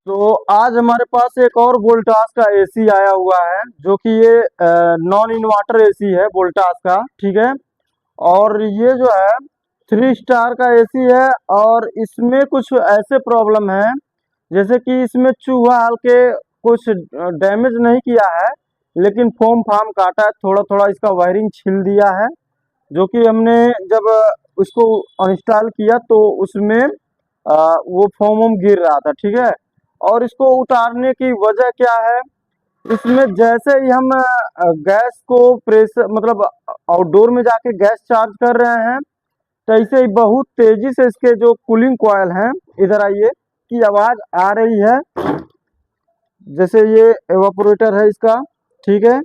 तो आज हमारे पास एक और वोल्टास का एसी आया हुआ है, जो कि ये नॉन इन्वर्टर एसी है वोल्टास का। ठीक है। और ये जो है 3 स्टार का एसी है। और इसमें कुछ ऐसे प्रॉब्लम है, जैसे कि इसमें चूहा हाल के कुछ डैमेज नहीं किया है, लेकिन फोम फार्म काटा है, थोड़ा थोड़ा इसका वायरिंग छील दिया है। जो कि हमने जब उसको इंस्टॉल किया तो उसमें वो फोम वोम गिर रहा था। ठीक है। और इसको उतारने की वजह क्या है, इसमें जैसे ही हम गैस को प्रेशर मतलब आउटडोर में जाके गैस चार्ज कर रहे हैं, तैसे ही बहुत तेजी से इसके जो कूलिंग कॉयल हैं, इधर आइए, की आवाज आ रही है। जैसे ये एवापोरेटर है इसका। ठीक है।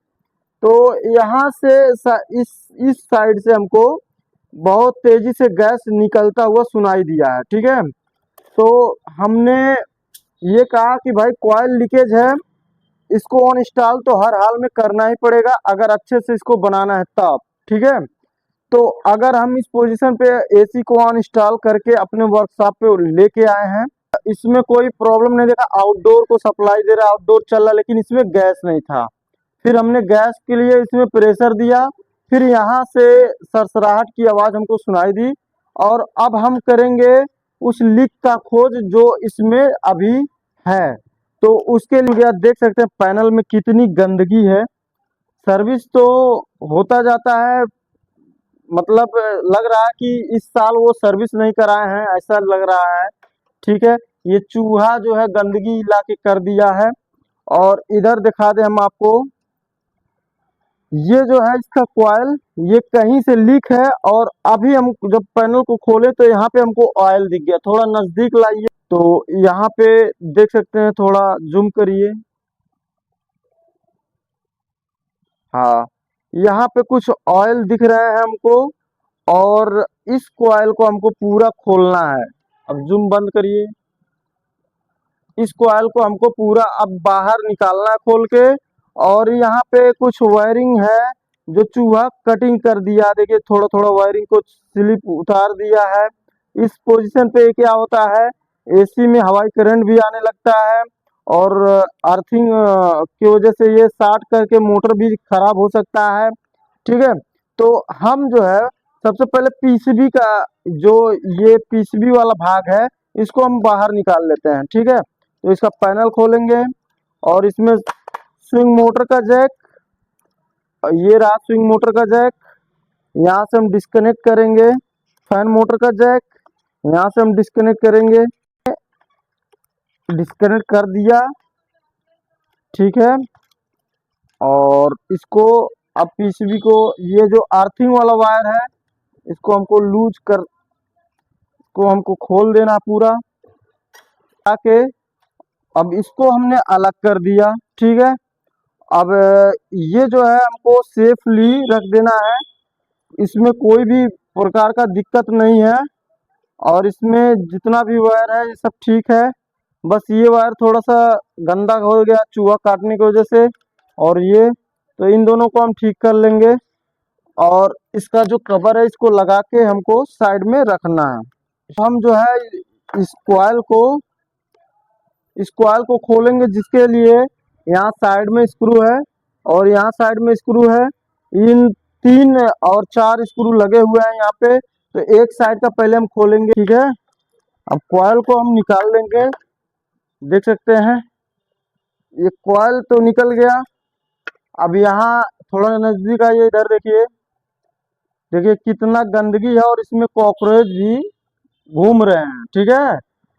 तो यहाँ से इस साइड से हमको बहुत तेजी से गैस निकलता हुआ सुनाई दिया है। ठीक है। तो हमने ये कहा कि भाई कॉयल लीकेज है, इसको ऑन इंस्टॉल तो हर हाल में करना ही पड़ेगा, अगर अच्छे से इसको बनाना है तब। ठीक है। तो अगर हम इस पोजीशन पे एसी को ऑन इंस्टॉल करके अपने वर्कशॉप पे लेके आए हैं, इसमें कोई प्रॉब्लम नहीं देखा, आउटडोर को सप्लाई दे रहा, आउटडोर चल रहा, लेकिन इसमें गैस नहीं था। फिर हमने गैस के लिए इसमें प्रेशर दिया, फिर यहाँ से सरसराहट की आवाज़ हमको सुनाई दी। और अब हम करेंगे उस लीक का खोज जो इसमें अभी है। तो उसके लिए आप देख सकते हैं पैनल में कितनी गंदगी है। सर्विस तो होता जाता है, मतलब लग रहा है कि इस साल वो सर्विस नहीं कराए हैं, ऐसा लग रहा है। ठीक है। ये चूहा जो है गंदगी ला के कर दिया है। और इधर दिखा दे हम आपको, ये जो है इसका कॉइल, ये कहीं से लीक है। और अभी हम जब पैनल को खोले तो यहाँ पे हमको ऑयल दिख गया। थोड़ा नजदीक लाइए तो यहाँ पे देख सकते हैं, थोड़ा जूम करिए। हाँ, यहाँ पे कुछ ऑयल दिख रहे हैं हमको। और इस कॉइल को हमको पूरा खोलना है। अब जूम बंद करिए। इस कॉइल को हमको पूरा अब बाहर निकालना है खोल के। और यहाँ पे कुछ वायरिंग है जो चूहा कटिंग कर दिया, देखिए थोड़ा थोड़ा वायरिंग को स्लिप उतार दिया है। इस पोजीशन पे क्या होता है, एसी में हवाई करंट भी आने लगता है। और अर्थिंग की वजह से ये शॉर्ट करके मोटर भी खराब हो सकता है। ठीक है। तो हम जो है सबसे पहले पीसीबी का, जो ये पीसीबी वाला भाग है, इसको हम बाहर निकाल लेते हैं। ठीक है। तो इसका पैनल खोलेंगे और इसमें स्विंग मोटर का जैक, ये रहा स्विंग मोटर का जैक, यहाँ से हम डिस्कनेक्ट करेंगे। फैन मोटर का जैक, यहाँ से हम डिस्कनेक्ट करेंगे। डिस्कनेक्ट कर दिया। ठीक है। और इसको अब पीसीबी को, ये जो अर्थिंग वाला वायर है, इसको हमको लूज कर को हमको खोल देना पूरा, ताकि अब इसको हमने अलग कर दिया। ठीक है। अब ये जो है हमको सेफली रख देना है, इसमें कोई भी प्रकार का दिक्कत नहीं है। और इसमें जितना भी वायर है ये सब ठीक है। बस ये वायर थोड़ा सा गंदा हो गया चूहा काटने की वजह से। और ये, तो इन दोनों को हम ठीक कर लेंगे। और इसका जो कवर है इसको लगा के हमको साइड में रखना है। हम जो है इस कॉइल को इस कॉइल को खोलेंगे, जिसके लिए यहाँ साइड में स्क्रू है और यहाँ साइड में स्क्रू है। इन 3 और 4 स्क्रू लगे हुए हैं यहाँ पे। तो एक साइड का पहले हम खोलेंगे। ठीक है। अब कॉइल को हम निकाल लेंगे। देख सकते हैं ये कॉइल तो निकल गया। अब यहाँ थोड़ा नजदीक आइए, इधर देखिए, देखिए कितना गंदगी है और इसमें कॉकरोच भी घूम रहे हैं। ठीक है।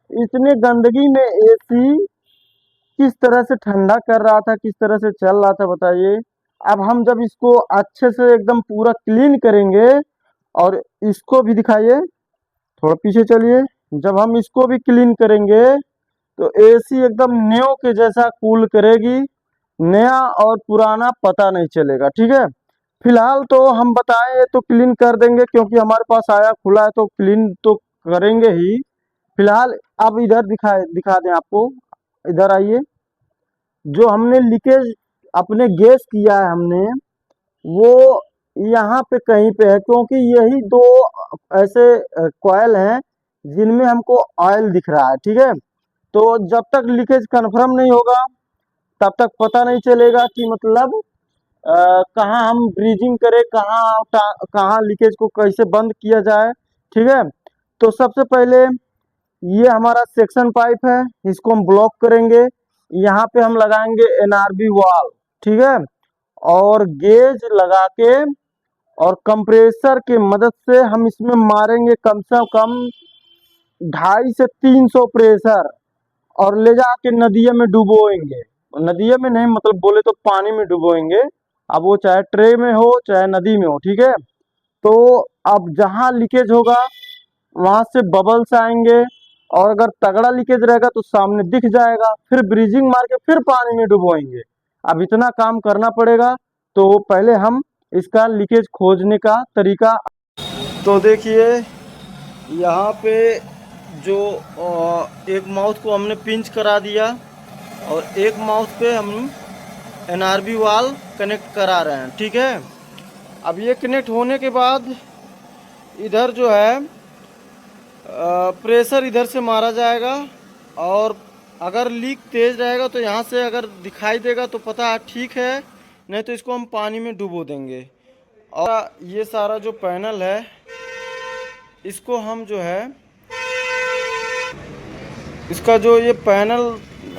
इतने गंदगी में एसी किस तरह से ठंडा कर रहा था, किस तरह से चल रहा था, बताइए। अब हम जब इसको अच्छे से एकदम पूरा क्लीन करेंगे, और इसको भी दिखाइए, थोड़ा पीछे चलिए। जब हम इसको भी क्लीन करेंगे तो एसी एकदम न्यू के जैसा कूल करेगी, नया और पुराना पता नहीं चलेगा। ठीक है। फिलहाल तो हम बताएं तो क्लीन कर देंगे, क्योंकि हमारे पास आया खुला है तो क्लीन तो करेंगे ही। फिलहाल अब इधर दिखा दें आपको, इधर आइए। जो हमने लीकेज अपने गैस किया है हमने, वो यहाँ पे कहीं पे है, क्योंकि यही दो ऐसे कॉयल हैं जिनमें हमको ऑयल दिख रहा है। ठीक है। तो जब तक लीकेज कंफर्म नहीं होगा तब तक पता नहीं चलेगा कि मतलब कहाँ हम ब्रीजिंग करें, कहाँ लीकेज को कैसे बंद किया जाए। ठीक है, तो सबसे पहले ये हमारा सेक्शन पाइप है, इसको हम ब्लॉक करेंगे। यहाँ पे हम लगाएंगे एनआरबी वाल। ठीक है, और गेज लगा के और कंप्रेसर की मदद से हम इसमें मारेंगे कम से कम 250 से 300 प्रेशर, और ले जाके नदिया में डुबोएंगे। नदिया में नहीं, मतलब बोले तो पानी में डुबोएंगे। अब वो चाहे ट्रे में हो चाहे नदी में हो। ठीक है, तो अब जहाँ लीकेज होगा वहां से बबल्स आएंगे, और अगर तगड़ा लीकेज रहेगा तो सामने दिख जाएगा, फिर ब्रीजिंग मार के फिर पानी में डुबोएंगे। अब इतना काम करना पड़ेगा। तो पहले हम इसका लीकेज खोजने का तरीका, तो देखिए यहाँ पे जो एक माउथ को हमने पिंच करा दिया और एक माउथ पे हम एनआरबी वाल कनेक्ट करा रहे हैं। ठीक है, अब ये कनेक्ट होने के बाद इधर जो है प्रेशर इधर से मारा जाएगा, और अगर लीक तेज़ रहेगा तो यहाँ से अगर दिखाई देगा तो पता है ठीक है, नहीं तो इसको हम पानी में डुबो देंगे। और ये सारा जो पैनल है इसको हम जो है, इसका जो ये पैनल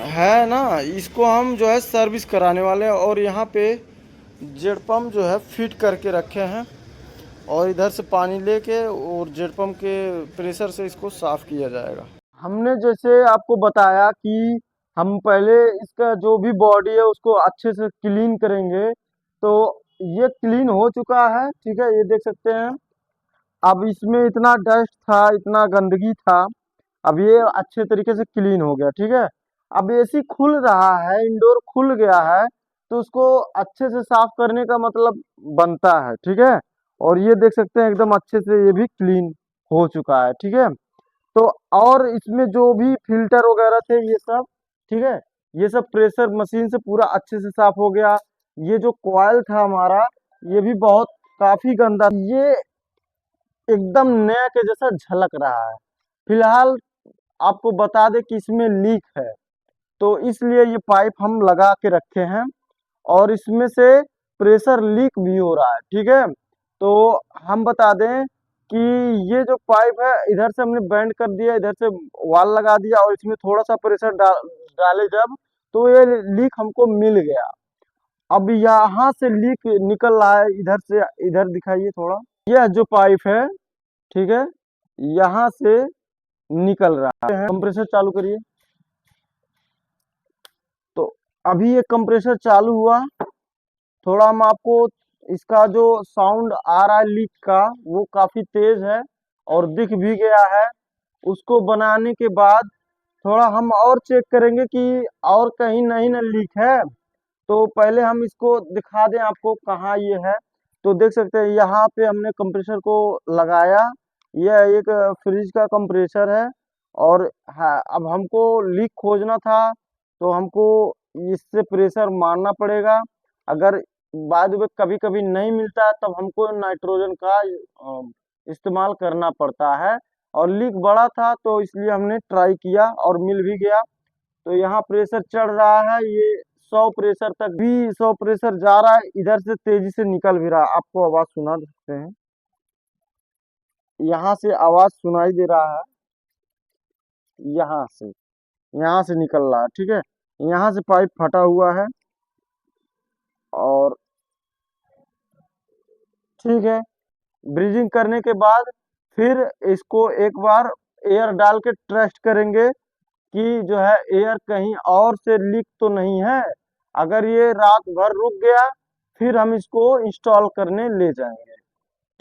है ना, इसको हम जो है सर्विस कराने वाले हैं। और यहाँ पे जेट पम्प जो है फिट करके रखे हैं, और इधर से पानी लेके और जेट पम्प के प्रेशर से इसको साफ़ किया जाएगा। हमने जैसे आपको बताया कि हम पहले इसका जो भी बॉडी है उसको अच्छे से क्लीन करेंगे, तो ये क्लीन हो चुका है। ठीक है, ये देख सकते हैं। अब इसमें इतना डस्ट था, इतना गंदगी था, अब ये अच्छे तरीके से क्लीन हो गया। ठीक है, अब एसी खुल रहा है, इंडोर खुल गया है, तो उसको अच्छे से साफ करने का मतलब बनता है। ठीक है, और ये देख सकते हैं एकदम अच्छे से ये भी क्लीन हो चुका है। ठीक है, तो और इसमें जो भी फिल्टर वगैरह थे ये सब, ठीक है, ये सब प्रेशर मशीन से पूरा अच्छे से साफ हो गया। ये जो कॉइल था हमारा, ये भी बहुत काफी गंदा, ये एकदम नया के जैसा झलक रहा है। फिलहाल आपको बता दें कि इसमें लीक है, तो इसलिए ये पाइप हम लगा के रखे हैं, और इसमें से प्रेशर लीक भी हो रहा है। ठीक है, तो हम बता दें कि ये जो पाइप है इधर से हमने बेंड कर दिया, इधर से वाल लगा दिया, और इसमें थोड़ा सा प्रेशर डाले जब, तो ये लीक हमको मिल गया। अब यहाँ से लीक निकल रहा है, इधर से, इधर दिखाइए थोड़ा, यह जो पाइप है, ठीक है, यहाँ से निकल रहा है। कंप्रेसर चालू करिए। तो अभी ये कंप्रेसर चालू हुआ, थोड़ा हम आपको इसका जो साउंड आ रहा है लीक का वो काफी तेज है और दिख भी गया है। उसको बनाने के बाद थोड़ा हम और चेक करेंगे कि और कहीं नहीं ना लीक है। तो पहले हम इसको दिखा दें आपको कहाँ ये है। तो देख सकते हैं यहाँ पे हमने कंप्रेसर को लगाया, यह एक फ्रिज का कंप्रेसर है। और हाँ, अब हमको लीक खोजना था तो हमको इससे प्रेशर मारना पड़ेगा। अगर बाद में कभी कभी नहीं मिलता है तब हमको नाइट्रोजन का इस्तेमाल करना पड़ता है। और लीक बड़ा था तो इसलिए हमने ट्राई किया और मिल भी गया। तो यहाँ प्रेशर चढ़ रहा है, ये 100 प्रेशर तक भी, 100 प्रेशर जा रहा है, इधर से तेजी से निकल भी रहा है। आपको आवाज सुना सकते हैं, यहाँ से आवाज सुनाई दे रहा है, यहाँ से निकल रहा है। ठीक है, यहाँ से पाइप फटा हुआ है। और ठीक है, ब्रीजिंग करने के बाद फिर इसको एक बार एयर डाल के टेस्ट करेंगे कि जो है एयर कहीं और से लीक तो नहीं है। अगर ये रात भर रुक गया फिर हम इसको इंस्टॉल करने ले जाएंगे।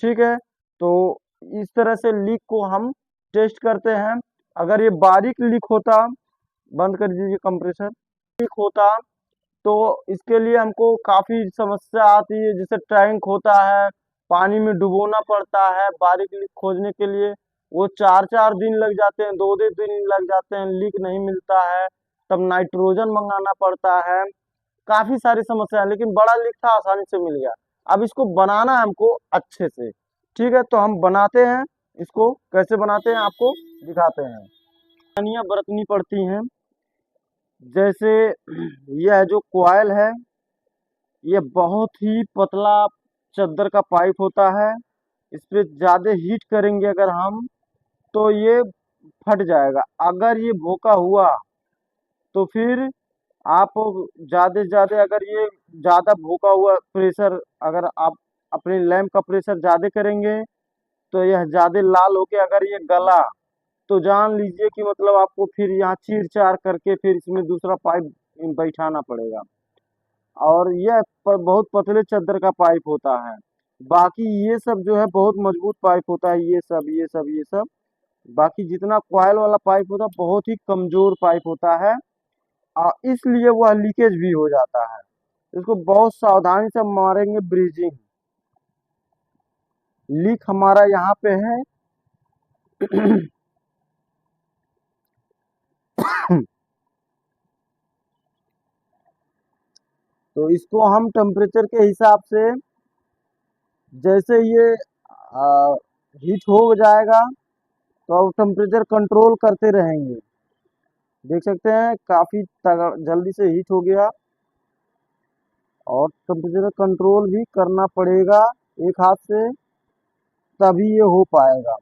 ठीक है, तो इस तरह से लीक को हम टेस्ट करते हैं। अगर ये बारीक लीक होता, बंद कर दीजिए कंप्रेसर, लीक होता तो इसके लिए हमको काफी समस्या आती है, जैसे टैंक होता है, पानी में डुबोना पड़ता है बारीक लीक खोजने के लिए। वो 4-4 दिन लग जाते हैं, 2-2 दिन लग जाते हैं, लीक नहीं मिलता है, तब नाइट्रोजन मंगाना पड़ता है। काफी सारी समस्या है, लेकिन बड़ा लीक था आसानी से मिल गया। अब इसको बनाना है हमको अच्छे से। ठीक है, तो हम बनाते हैं। इसको कैसे बनाते हैं आपको दिखाते हैं। सावधानियां बरतनी पड़ती हैं। जैसे यह जो कॉइल है, ये बहुत ही पतला चद्दर का पाइप होता है। इस पे ज़्यादा हीट करेंगे अगर हम, तो ये फट जाएगा। अगर ये भोंका हुआ तो फिर आप ज़्यादा से ज़्यादा, अगर ये ज़्यादा भोंका हुआ प्रेशर, अगर आप अपने लैंप का प्रेशर ज़्यादा करेंगे तो यह ज़्यादा लाल होके अगर ये गला, तो जान लीजिए कि मतलब आपको फिर यहाँ चीर चार करके फिर इसमें दूसरा पाइप बैठाना पड़ेगा। और यह बहुत पतले चद्दर का पाइप होता है। बाकी ये सब जो है बहुत मजबूत पाइप होता है, ये सब। बाकी जितना कॉइल वाला पाइप होता है बहुत ही कमजोर पाइप होता है, इसलिए वह लीकेज भी हो जाता है। इसको बहुत सावधानी से मारेंगे ब्रीजिंग। लीक हमारा यहाँ पे है। तो इसको हम टेम्परेचर के हिसाब से, जैसे ये हीट हो जाएगा तो अब टेम्परेचर कंट्रोल करते रहेंगे। देख सकते हैं काफ़ी जल्दी से हीट हो गया, और टेम्परेचर कंट्रोल भी करना पड़ेगा एक हाथ से, तभी ये हो पाएगा।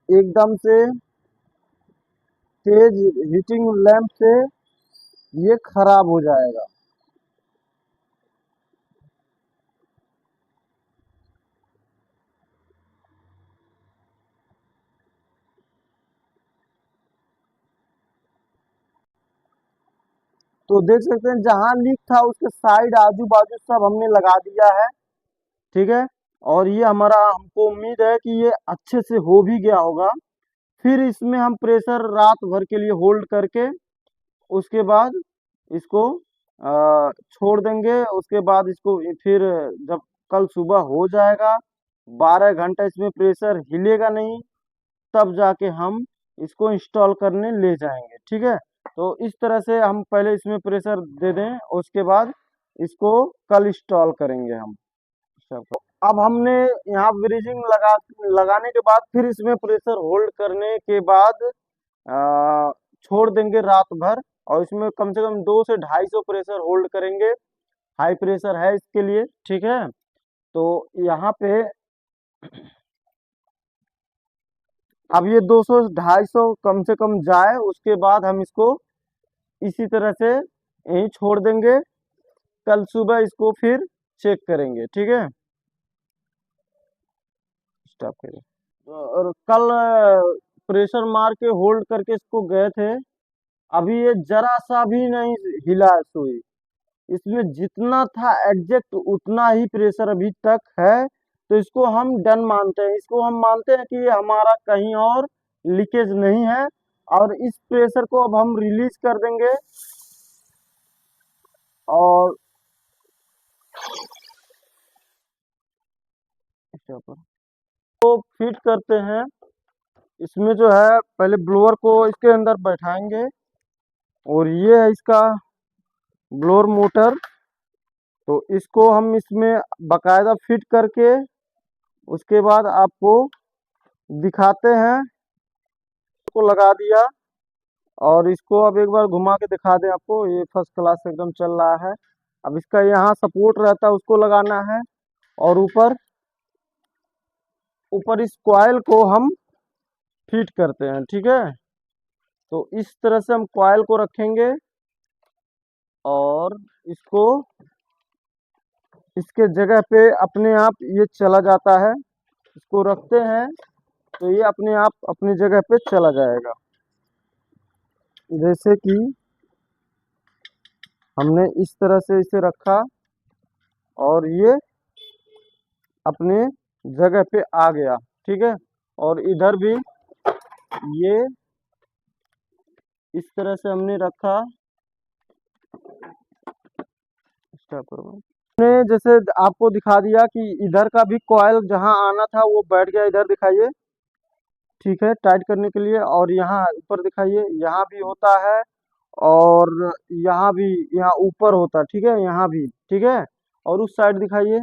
एकदम से तेज हीटिंग लैंप से ये खराब हो जाएगा। तो देख सकते हैं जहां लीक था उसके साइड आजू बाजू सब हमने लगा दिया है, ठीक है। और ये हमारा, हमको उम्मीद है कि ये अच्छे से हो भी गया होगा। फिर इसमें हम प्रेशर रात भर के लिए होल्ड करके उसके बाद इसको छोड़ देंगे। उसके बाद इसको फिर जब कल सुबह हो जाएगा, 12 घंटा इसमें प्रेशर हिलेगा नहीं, तब जाके हम इसको इंस्टॉल करने ले जाएंगे, ठीक है। तो इस तरह से हम पहले इसमें प्रेशर दे दें, उसके बाद इसको कल इंस्टॉल करेंगे हम सबको। अब हमने यहाँ ब्रीजिंग लगाने के बाद फिर इसमें प्रेशर होल्ड करने के बाद छोड़ देंगे रात भर, और इसमें कम से कम 200 से 250 प्रेशर होल्ड करेंगे। हाई प्रेशर है इसके लिए, ठीक है। तो यहाँ पे अब ये 200 से 250 कम से कम जाए, उसके बाद हम इसको इसी तरह से यहीं छोड़ देंगे। कल सुबह इसको फिर चेक करेंगे, ठीक है। स्टॉप करिए। और कल प्रेशर मार के होल्ड करके इसको गए थे, अभी ये जरा सा भी नहीं हिला है सुई। इसमें जितना था एग्जैक्ट उतना ही प्रेशर अभी तक है। तो इसको हम डन मानते हैं, इसको हम मानते हैं कि ये हमारा कहीं और लीकेज नहीं है। और इस प्रेशर को अब हम रिलीज कर देंगे और इसके ऊपर तो फिट करते हैं। इसमें जो है पहले ब्लोअर को इसके अंदर बैठाएंगे, और ये है इसका ब्लोअर मोटर। तो इसको हम इसमें बकायदा फिट करके उसके बाद आपको दिखाते हैं। इसको लगा दिया, और इसको अब एक बार घुमा के दिखा दें आपको, ये फर्स्ट क्लास एकदम चल रहा है। अब इसका यहाँ सपोर्ट रहता है, उसको लगाना है, और ऊपर ऊपर इस कॉइल को हम फिट करते हैं, ठीक है। तो इस तरह से हम कॉइल को रखेंगे, और इसको इसके जगह पे अपने आप ये चला जाता है। इसको रखते हैं तो ये अपने आप अपनी जगह पे चला जाएगा। जैसे कि हमने इस तरह से इसे रखा, और ये अपने जगह पे आ गया, ठीक है। और इधर भी ये इस तरह से हमने रखा। स्टॉप करो। हमने जैसे आपको दिखा दिया कि इधर का भी कॉइल जहां आना था वो बैठ गया, इधर दिखाइए, ठीक है, टाइट करने के लिए। और यहाँ ऊपर दिखाइए, यहाँ भी होता है, और यहाँ भी, यहाँ ऊपर होता है, ठीक है, यहाँ भी, ठीक है। और उस साइड दिखाइए,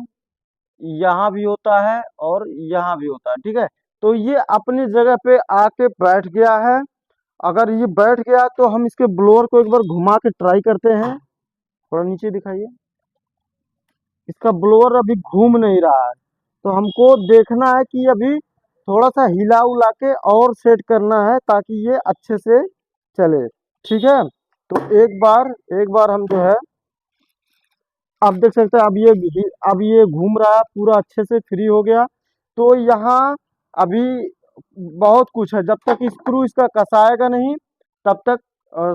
यहाँ भी होता है और यहाँ भी होता है, ठीक है। तो ये अपनी जगह पे आके बैठ गया है। अगर ये बैठ गया तो हम इसके ब्लोअर को एक बार घुमा के ट्राई करते हैं। थोड़ा नीचे दिखाइए। इसका ब्लोअर अभी घूम नहीं रहा है, तो हमको देखना है कि अभी थोड़ा सा हिला उला के और सेट करना है ताकि ये अच्छे से चले। ठीक है, तो एक बार हम जो है, आप देख सकते हैं अब ये घूम रहा है, पूरा अच्छे से फ्री हो गया। तो यहाँ अभी बहुत कुछ है, जब तक स्क्रू इसका कसाएगा नहीं तब तक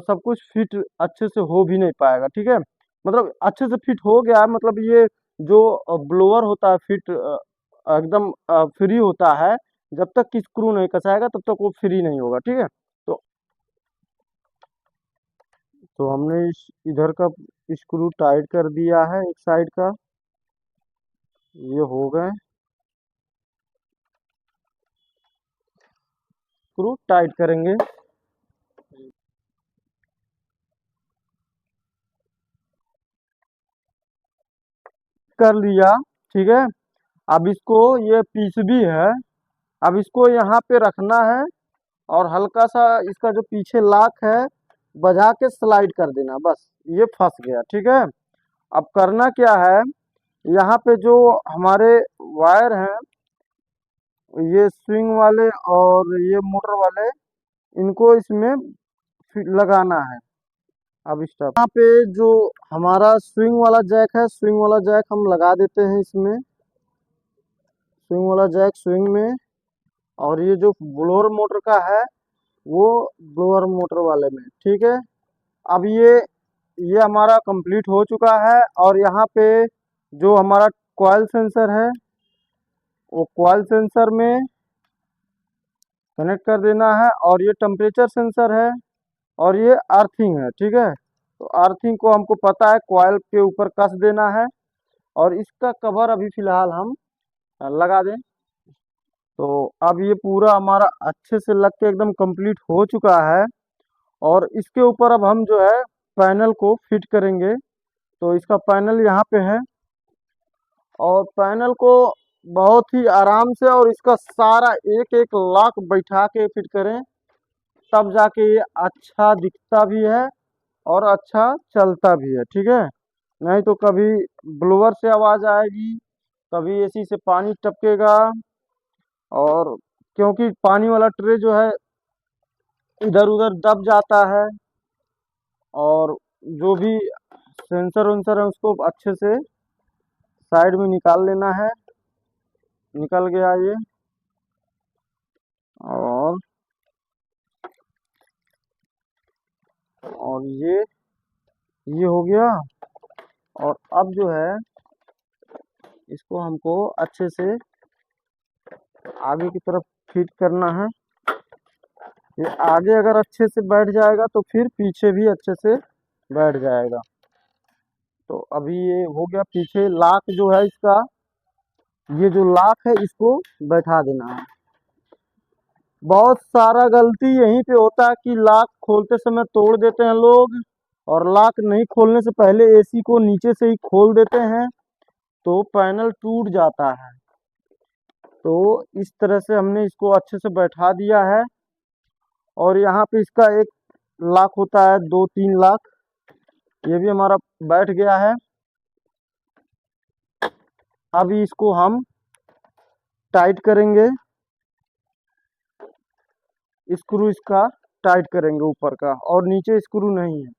सब कुछ फिट अच्छे से हो भी नहीं पाएगा। ठीक है, मतलब अच्छे से फिट हो गया है, मतलब ये जो ब्लोअर होता है फिट एकदम फ्री होता है। जब तक स्क्रू नहीं कसाएगा तब तक वो फ्री नहीं होगा। ठीक है, तो हमने इधर का स्क्रू टाइट कर दिया है, एक साइड का ये हो गए, स्क्रू टाइट करेंगे। कर लिया। ठीक है, अब इसको, ये पीसीबी है, अब इसको यहाँ पे रखना है और हल्का सा इसका जो पीछे लाक है बजा के स्लाइड कर देना, बस ये फंस गया। ठीक है, अब करना क्या है, यहाँ पे जो हमारे वायर हैं, ये स्विंग वाले और ये मोटर वाले, इनको इसमें लगाना है। अब स्टॉप, यहाँ पे जो हमारा स्विंग वाला जैक है, स्विंग वाला जैक हम लगा देते हैं इसमें, स्विंग वाला जैक स्विंग में। और ये जो ब्लोअर मोटर का है वो ब्लोअर मोटर वाले में। ठीक है, अब ये हमारा कंप्लीट हो चुका है। और यहाँ पे जो हमारा कॉइल सेंसर है वो कॉइल सेंसर में कनेक्ट कर देना है। और ये टेम्परेचर सेंसर है और ये अर्थिंग है। ठीक है, तो अर्थिंग को हमको पता है कॉइल के ऊपर कस देना है और इसका कवर अभी फिलहाल हम लगा दें। तो अब ये पूरा हमारा अच्छे से लग के एकदम कंप्लीट हो चुका है। और इसके ऊपर अब हम जो है पैनल को फिट करेंगे। तो इसका पैनल यहाँ पे है और पैनल को बहुत ही आराम से और इसका सारा एक एक लॉक बैठा के फिट करें, तब जाके ये अच्छा दिखता भी है और अच्छा चलता भी है। ठीक है, नहीं तो कभी ब्लोअर से आवाज़ आएगी, कभी एसी से पानी टपकेगा। और क्योंकि पानी वाला ट्रे जो है इधर उधर दब जाता है, और जो भी सेंसर वेंसर है उसको अच्छे से साइड में निकाल लेना है। निकल गया ये, और ये हो गया। और अब जो है इसको हमको अच्छे से आगे की तरफ फिट करना है। ये आगे अगर अच्छे से बैठ जाएगा तो फिर पीछे भी अच्छे से बैठ जाएगा। तो अभी ये हो गया, पीछे लाक जो है इसका, ये जो लाक है इसको बैठा देना है। बहुत सारा गलती यहीं पे होता है कि लाक खोलते समय तोड़ देते हैं लोग, और लाक नहीं खोलने से पहले एसी को नीचे से ही खोल देते हैं तो पैनल टूट जाता है। तो इस तरह से हमने इसको अच्छे से बैठा दिया है। और यहाँ पे इसका एक लाक होता है, 2-3 लाक, ये भी हमारा बैठ गया है। अभी इसको हम टाइट करेंगे, स्क्रू इसका टाइट करेंगे ऊपर का, और नीचे स्क्रू नहीं है।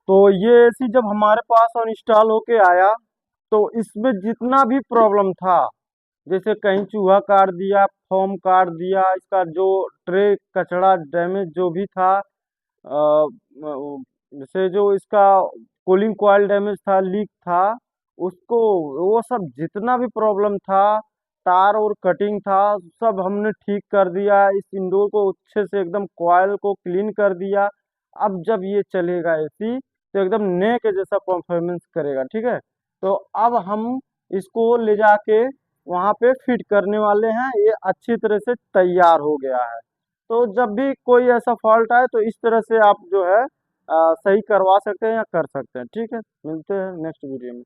तो ये एसी जब हमारे पास इंस्टॉल होके आया तो इसमें जितना भी प्रॉब्लम था, जैसे कहीं चूहा काट दिया, फोम काट दिया, इसका जो ट्रे कचड़ा डैमेज जो भी था, जैसे जो इसका कूलिंग कॉइल डैमेज था, लीक था, उसको, वो सब जितना भी प्रॉब्लम था, तार और कटिंग था, सब हमने ठीक कर दिया। इस इंडोर को अच्छे से एकदम कॉइल को क्लीन कर दिया। अब जब ये चलेगा एसी तो एकदम नए के जैसा परफॉर्मेंस करेगा। ठीक है, तो अब हम इसको ले जाके वहाँ पे फिट करने वाले हैं। ये अच्छी तरह से तैयार हो गया है। तो जब भी कोई ऐसा फॉल्ट आए तो इस तरह से आप जो है सही करवा सकते हैं या कर सकते हैं। ठीक है, मिलते हैं नेक्स्ट वीडियो में।